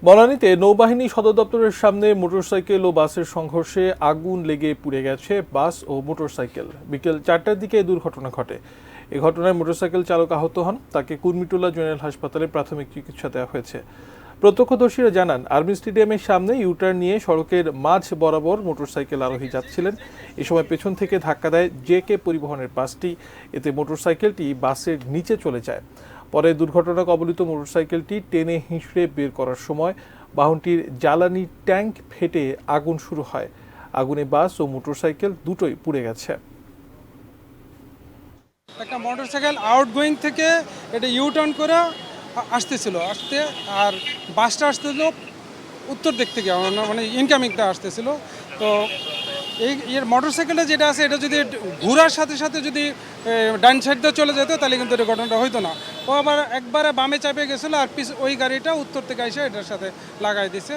বনানীতে নৌবাহিনী সদর দপ্তরের সামনে মোটরসাইকেল ও বাসের সংঘর্ষে আগুন লেগে পুড়ে গেছে বাস ও মোটরসাইকেল। বিকেল 4টার দিকে এই দুর্ঘটনা ঘটে। এ ঘটনায় মোটরসাইকেল চালক আহত হন। তাকে কুর্মিটোলা জেনারেল হাসপাতালে প্রাথমিক চিকিৎসা দেওয়া হয়েছে। প্রত্যক্ষদর্শীরা জানান, আর্মি স্টেডিয়ামের সামনে ইউটার্ন নিয়ে সড়কের মাঝ বরাবর মোটরসাইকেল আরোহী যাচ্ছিলেন। এ সময় পেছন থেকে ধাক্কা দেয় জেকে পরিবহনের বাসটি। এতে মোটরসাইকেলটি বাসের নিচে চলে যায়। পরে দুর্ঘটনা কবলিত মোটরসাইকেলটি টেনে হিঁচড়ে বের করার সময় বাহনটির জ্বালানি ট্যাঙ্ক ফেটে আগুন শুরু হয়। আগুনে বাস ও মোটরসাইকেল দুটোই পুড়ে গেছে। একটা মোটরসাইকেল আউটগোয়িং থেকে এটা ইউটার্ন করে আসতেছিল আর বাসটা আসতেছিল উত্তর দিক থেকে, মানে ইনকামিংটা আসতেছিল। তো এর মোটরসাইকেলটা যেটা আছে এটা যদি ঘোরার সাথে সাথে যদি ডান সাইড দিয়ে চলে যেত তাহলে কিন্তু এটা ঘটনাটা হইতো না। ও আবার একবারে বামে চাপে গেছিলো আর ওই গাড়িটা উত্তর থেকে এসে এটার সাথে লাগাই দিছে।